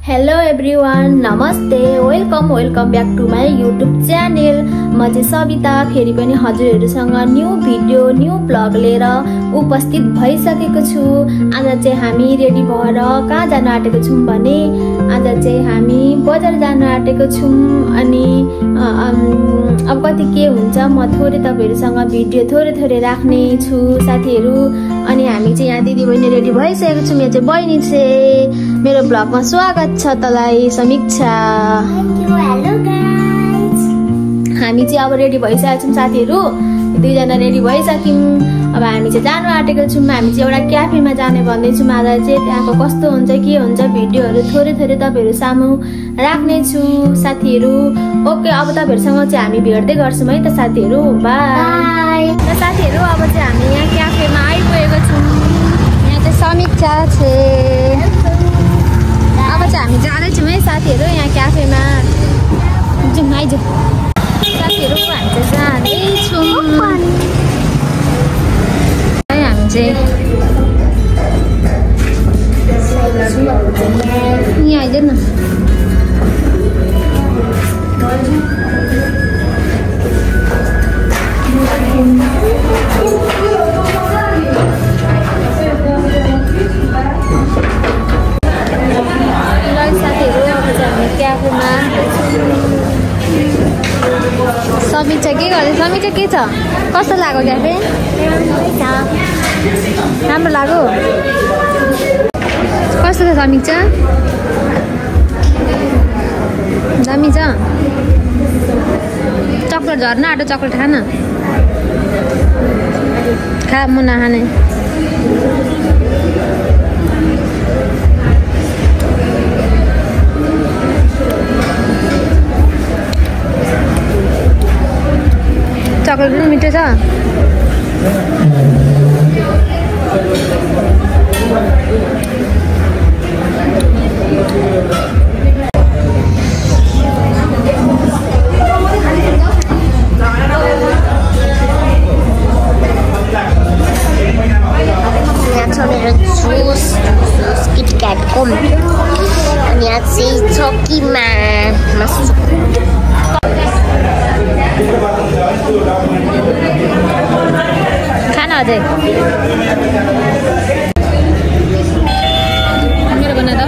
Hello everyone, नमस्ते, welcome back to my YouTube channel. म चाहिँ सविता फेरि पनि हजुरहरूसँग न्यू भिडियो न्यू ब्लग लिएर उपस्थित भइसकेको छु। आज चाहिँ हामी रेडी भएर कहाँ जान आँटेको छौँ भने आज चाहिँ हामी बजार जान आँटेको छौँ। अनि अब कति के हुन्छ म थोरै तपाईहरुसँग भिडियो थोरै राख्ने छु साथीहरू। अनि हामी चाहिँ यहाँ दिदी बहिनी रेडी भइसकेको छौँ। यहाँ चाहिँ बहिनी चाहिँ मेरो ब्लगमा स्वागत छ तलाई समीक्षा। हामी चाहिँ अब रेडी भइसकेको छौँ साथीहरू, दुईजना रेडी भइसक्यौँ। अब हामी चाहिँ जानु आँटेको छौँ। हामी चाहिँ एउटा क्याफेमा जाने भन्दैछौँ। आज चाहिँ त्यहाँको कस्तो हुन्छ के हुन्छ भिडियोहरू थोरै तपाईहरु सामु राख्नेछु साथीहरू। ओके, अब तपाईहरुसँग चाहिँ हामी भेट्दै गर्छौँ है त साथीहरू। बाई। र साथीहरू अब चाहिँ हामी यहाँ क्याफेमा आइपुगेको छौँ। यहाँ चाहिँ समीक्षा छ। अब चाहिँ हामी जाँदैछौँ है साथीहरू यहाँ क्याफेमा। जाउँ आइज साथीहरू, हामी चाहिँ जाँदैछौँ है। हामी चाहिँ यहाँ आइज न। समीक्षा के गर्दै? समीक्षा के छ? कस्तो लाग्यो क्याफे? राम्रो लाग्यो? कस्तो छ समीक्षा? दामी छ? चक्लेट झर्न आँटो, चक्लेट खान। खा, म नखाने। चक्लेट पनि मिठो छ। यहाँ छ मेरो जुस किटक्याटको। अनि यहाँ चाहिँ चौकीमा मासु खाना अझै मेरो बना त।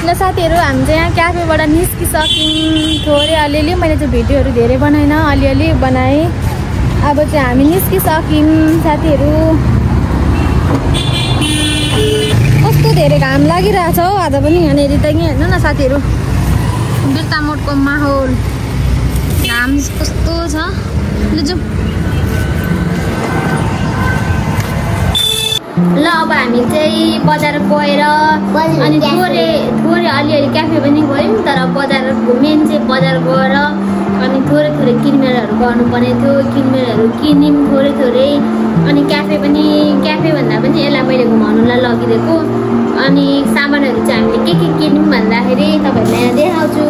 ल साथीहरू, हामी चाहिँ यहाँ क्याफेबाट निस्किसक्यौँ। थोरै अलिअलि, मैले चाहिँ भिडियोहरू धेरै बनाएन, अलिअलि बनाएँ। अब चाहिँ हामी निस्किसक्यौँ साथीहरू। कस्तो धेरै घाम लागिरहेछ हौ आज पनि यहाँनिर त। यहाँ हेर्नु न साथीहरू, बेलटामोडको माहौल, घाम कस्तो छ। ल जाउँ। ल अब हामी चाहिँ बजार गएर अनि थोरै अलिअलि क्याफे पनि गयौँ। तर बजार मेन चाहिँ बजार गएर अनि थोरै किनमेलहरू गर्नु पर्ने थियो। किनमेलहरू किन्यौँ थोरै। अनि क्याफे भन्दा पनि यसलाई मैले घुमाउनुलाई लगिदिएको। अनि सामानहरू चाहिँ हामीले के किन्यौँ भन्दाखेरि तपाईँहरूलाई यहाँ देखाउँछु।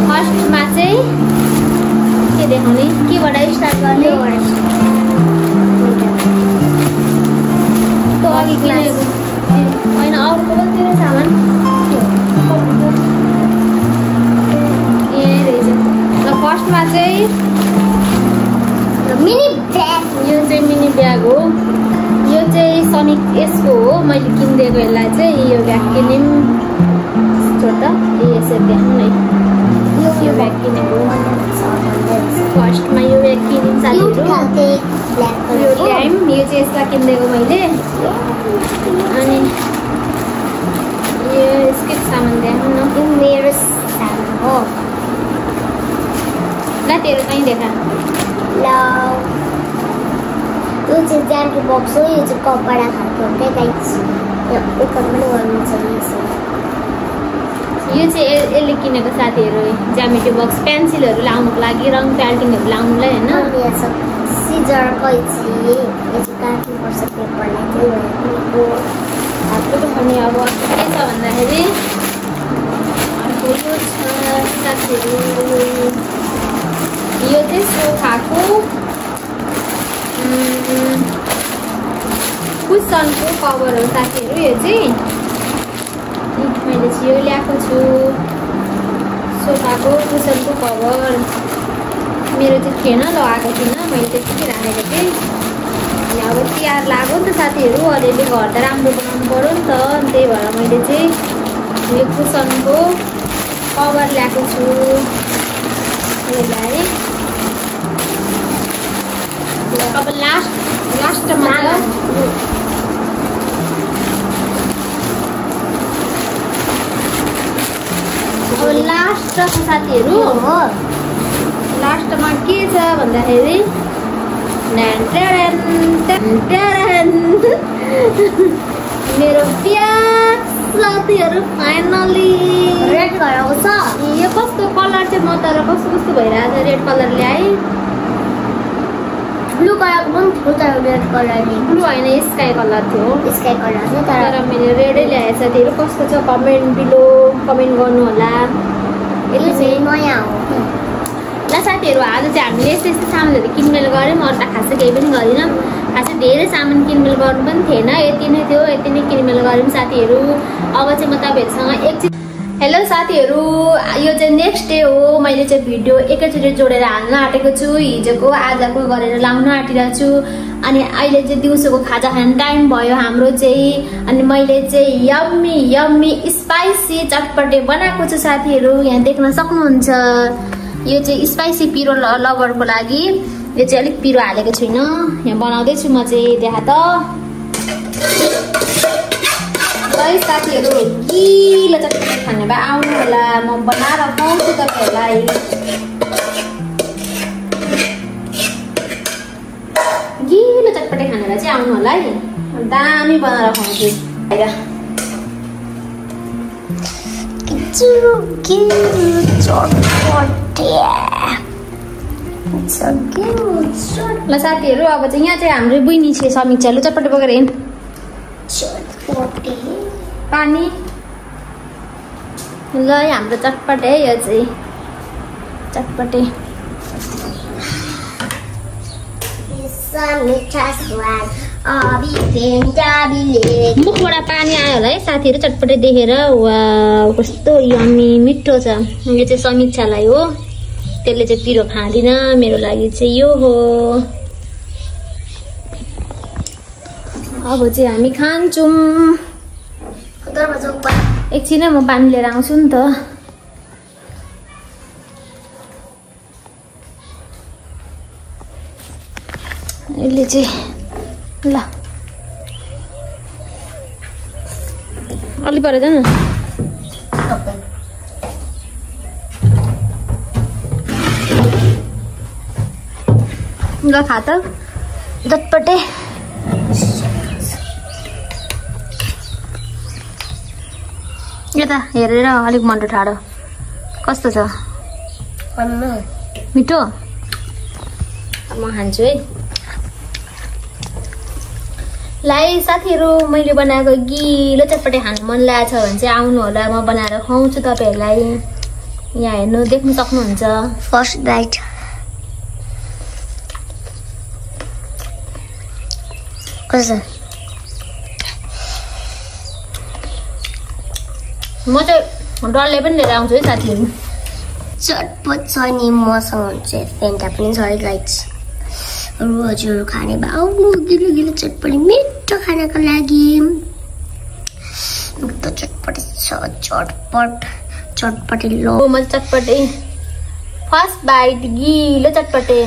फर्स्टमा चाहिँ के देखाउने, केबाट स्टार्ट गर्ने? अघि किनेको होइन, अर्को पनि थियो सामान। ए रहेछ। र फर्स्टमा चाहिँ मिनी ब्याग। यो चाहिँ मिनी ब्याग हो। यो चाहिँ सनिक यसको हो। मैले किनिदिएको यसलाई चाहिँ यो ब्याग किन्यौँ। छोड त, यसरी देखाउँ न। यो ब्याग किनेको फर्स्टमा। यो ब्याग किन्यौँ साथीहरू। यो टाइम यो चाहिँ यसलाई किनिदिएको मैले। अनि यो यसकै सामान देखाउँ न। यो मेरो सामान हो। ल तेरो कहीँ देखा। ल यो चाहिँ ज्यामिट्री बक्स हो। यो चाहिँ कपडा खालको हो क्या गाइस। यो ओपन पनि गर्नुहुन्छ। यो चाहिँ यसले किनेको साथीहरू ज्यामिट्री बक्स, पेन्सिलहरू लाउनुको लागि, रङ पेन्टिङहरू लाउनुलाई होइन। सिजर कैची, राख्नुपर्छ पेपरलाई त्यही भएर अर्को पनि अब के छ भन्दाखेरि अर्को यो छ साथीहरू, यो चाहिँ सोफाको कुसनको कभर हो साथीहरू। यो चाहिँ मैले चाहिँ यो ल्याएको छु, सोफाको कुसनको कभर। मेरो चाहिँ थिएन, लगाएको थिइनँ, मैले त्यतिकै राखेको थिएँ। अनि अब तिहार लाग्यो नि त साथीहरू, अलिअलि घर त राम्रो बनाउनु पऱ्यो नि त, अनि त्यही भएर मैले चाहिँ यो कुसनको कभर ल्याएको छु। यसलाई अब लास्टमा लास्ट छ साथीहरू। लास्टमा के छ भन्दाखेरि मेरो प्याज साथीहरू फाइनली रेड कलरको छ। यो कस्तो कलर चाहिँ म तर कस्तो कस्तो भइरहेको छ, रेड कलर ल्याएँ। ब्लू कलरको पनि थियो तर रेड कलर नि, ब्लू होइन स्काई कलर थियो, स्काई कलर थियो तर मैले रेडै ल्याएँ साथीहरू। कस्तो छ कमेन्ट बिलो कमेन्ट गर्नु होला। यो चाहिँ नयाँ हो। ल साथीहरू, आज चाहिँ हामीले यस्तो यस्तो सामानहरू किनमेल गऱ्यौँ, अरू त खासै केही पनि गरिनँ। खासै धेरै सामान किनमेल गर्नु पनि थिएन, यति नै थियो, यति नै किनमेल गऱ्यौँ साथीहरू। अब चाहिँ म तपाईँहरूसँग एकछिन। हेलो साथीहरू, यो चाहिँ नेक्स्ट डे हो। मैले चाहिँ भिडियो एकैचोटि जोडेर हाल्न आँटेको छु, हिजोको आजको गरेर लाउन आँटिरहेको छु। अनि अहिले चाहिँ दिउँसोको खाजा खाने टाइम भयो हाम्रो चाहिँ। अनि मैले चाहिँ यम्मी यम्मी स्पाइसी चटपटे बनाएको छु साथीहरू, यहाँ देख्न सक्नुहुन्छ। यो चाहिँ स्पाइसी पिरो लभरको लागि। यो चाहिँ अलिक पिरो हालेको छुइनँ, यहाँ बनाउँदैछु म चाहिँ, देखा त साथीहरू। गिलो चटपटे खाने भए आउनु होला, म बनाएर खुवाउँछु तपाईँहरूलाई। गिलो चटपटे खाने भए चाहिँ आउनु होला है, दामी बनाएर खुवाउँछु। ल साथीहरू, अब चाहिँ यहाँ चाहिँ हाम्रो बहिनी छ समीक्षाले चटपटे बोकेर हिँड। पानी ल हाम्रो चटपटे, यो चाहिँ चटपटे मुखबाट पानी आयो होला है साथीहरू चटपटे देखेर। वाउ कस्तो यम्मी मिठो छ। यो चाहिँ समीक्षालाई हो, त्यसले चाहिँ पिरो खाँदिन, मेरो लागि चाहिँ यो हो। अब चाहिँ हामी खान्छौँ। एकछिन म पानी लिएर आउँछु नि त। यसले चाहिँ ल अलि पर जानु। ल खा त चटपटे। यता हेरेर अलिक मन्टो ठाडो कस्तो छ, मिठो। म खान्छु है। लाई साथीहरू, मैले बनाएको गिलो चटपटे खानु मन लागेको छ भने चाहिँ आउनु होला, म बनाएर खुवाउँछु तपाईँहरूलाई। यहाँ हेर्नु देख्नु सक्नुहुन्छ। फर्स्ट बाइट कस्तो? म चाहिँ डल्ले पनि लिएर आउँछु है साथीहरू। चटपट छ नि, मसँग चाहिँ फेन्टा पनि छ है गाइस। अरू हजुर खाने भए आउनु, गिलो गिलो चटपटी मिठो खानको लागि। मिठो चटपटी छ, चटपट चटपटी लो। म चटपटे फर्स्ट बाइट गिलो चटपटे।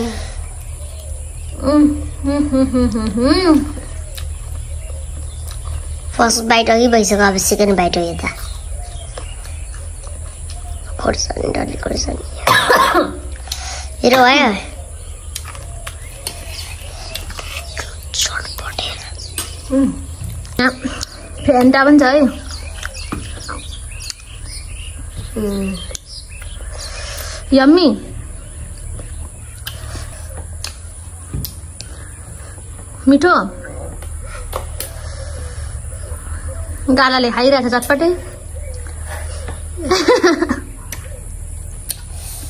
फर्स्ट बाइट अघि भइसक्यो, अब सेकेन्ड बाइट हो। यता खोर्सानी डल्ले खोर्सानी हेर भयो। फेन्टा पनि छ है। यम्मी। मिठो। गालाले खाइरहेछ चटपटे।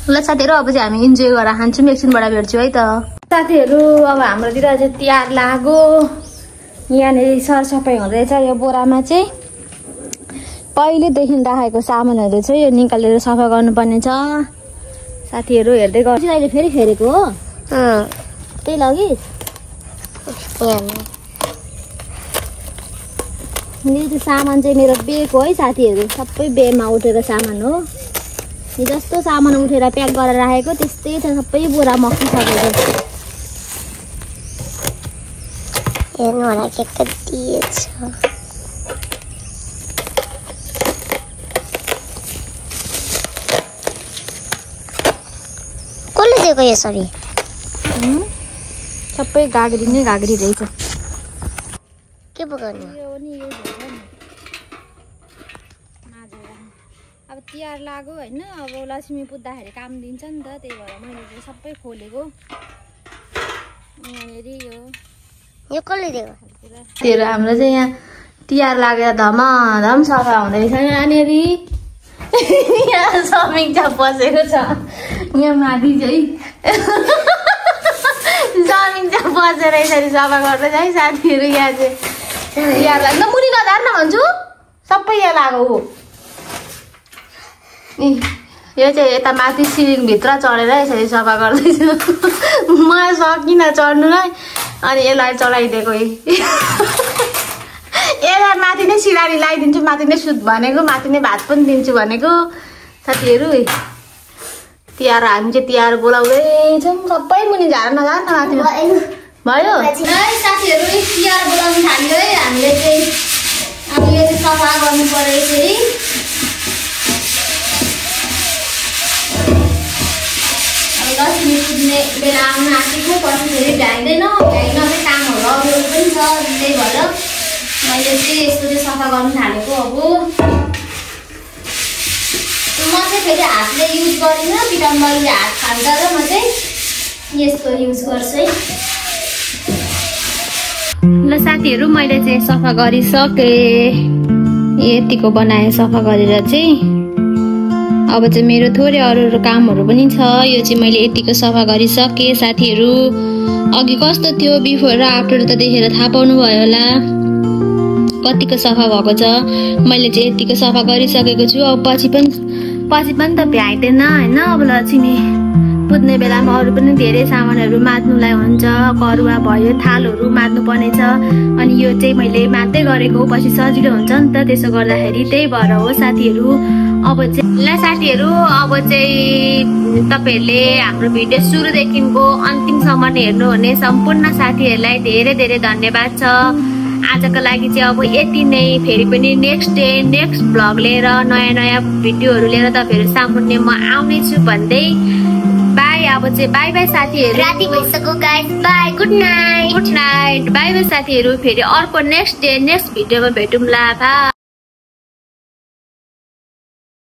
ल साथीहरू अब चाहिँ हामी इन्जोय गरेर खान्छौँ, एकछिनबाट भेट्छु है त। साथीहरू अब हाम्रोतिर चाहिँ तिहार लाग्यो। यहाँनिर सरसफाइ हुँदैछ। यो बोरामा चाहिँ पहिलेदेखि राखेको सामानहरू चाहिँ यो निकालेर सफा गर्नुपर्ने छ। साथीहरू हेर्दै गर्छु। अहिले फेरि फेरेको हो त्यही लागि यो सामान चाहिँ मेरो बेग हो है साथीहरू। सबै बेगमा उठेर सामान हो। जस्तो सामान उठेर प्याक गरेर राखेको त्यस्तै छ। सबै बोरा मक्किसकेको। हेर्नु होला के कति छ। कसले दिएको यसरी? सबै गाग्री नै गाग्री रहेछ। के पो गर्नु? अब तिहार लाग्यो होइन। अब लक्ष्मी पुज्दाखेरि काम दिन्छ नि त, त्यही भएर मैले चाहिँ सबै खोलेको। यहाँनिर यो कसले दिएको? त्योहरू हाम्रो चाहिँ यहाँ तिहार लागेर धमाधम सफा हुँदैछ। यहाँनिर यहाँ समीक्षा बसेको छ। यहाँ माथि चाहिँ समीक्षा बसेर यसरी सफा गर्दैछ है साथीहरू। यहाँ चाहिँ तिहार लाग्छ। मुनि नधार न भन्छु, सबै यहाँ लाग्यो हो। यो चाहिँ यता माथि सिलिङभित्र चढेर यसरी सफा गर्दैछु। म सकिनँ चढ्नुलाई, अनि यसलाई चलाइदिएको। यसलाई माथि नै सिरानी लगाइदिन्छु, माथि नै सुत भनेको, माथि नै भात पनि दिन्छु भनेको। साथीहरू तिहार हामी चाहिँ तिहार बोलाउँदैछौँ। सबै मुनि झार नझार न माथि भयो है साथीहरू। तिहार बोलाउनु थाल्यो है हामीले चाहिँ। अब यो चाहिँ सफा गर्नु पर्यो यसरी। लक्ष्मी पुज्ने बेला आउन आँटेको, पछि फेरि भ्याइँदैन। भ्याइन चाहिँ कामहरू अरू पनि छ। त्यही भएर मैले चाहिँ यसको चाहिँ सफा गर्नु थालेको। अब म चाहिँ फेरि हातले युज गरिनँ, पिताम्बरले हात खान्छ र म चाहिँ यस्तो युज गर्छु है। ल साथीहरू मैले चाहिँ सफा गरिसकेँ। यतिको बनाएँ सफा गरेर चाहिँ। अब चाहिँ मेरो थोरै अरू कामहरू पनि छ। यो चाहिँ मैले यतिको सफा गरिसकेँ साथीहरू। अघि कस्तो थियो बिफोर र आफ्टर त देखेर थाहा पाउनु भयो होला कतिको सफा भएको छ। मैले चाहिँ यतिको सफा गरिसकेको छु। अब पछि पनि त भ्याइँदैन होइन। अब लक्ष्मी पुज्ने बेलामा अरू पनि धेरै सामानहरू माझ्नुलाई हुन्छ। करुवा भयो, थालहरू माझ्नु पर्ने छ। अनि यो चाहिँ मैले मात्रै गरेको, पछि सजिलो हुन्छ नि त। त्यसो गर्दाखेरि त्यही भएर हो साथीहरू। अब चाहिँ ल साथीहरू, अब चाहिँ तपाईँहरूले हाम्रो भिडियो सुरुदेखिको अन्तिमसम्म हेर्नुहुने सम्पूर्ण साथीहरूलाई धेरै धेरै धन्यवाद छ। आजको लागि चाहिँ अब यति नै। फेरि पनि नेक्स्ट डे नेक्स्ट भ्लग लिएर नयाँ नयाँ भिडियोहरू लिएर तपाईँहरू सामुन्ने म आउने छु भन्दै बाई। अब चाहिँ बाई बाई साथीहरू। राति भइसक्यो guys, by, good night. Good night, by by साथीहरू। फेरि अर्को नेक्स्ट डे नेक्स्ट भिडियोमा भेटौँला। बाई।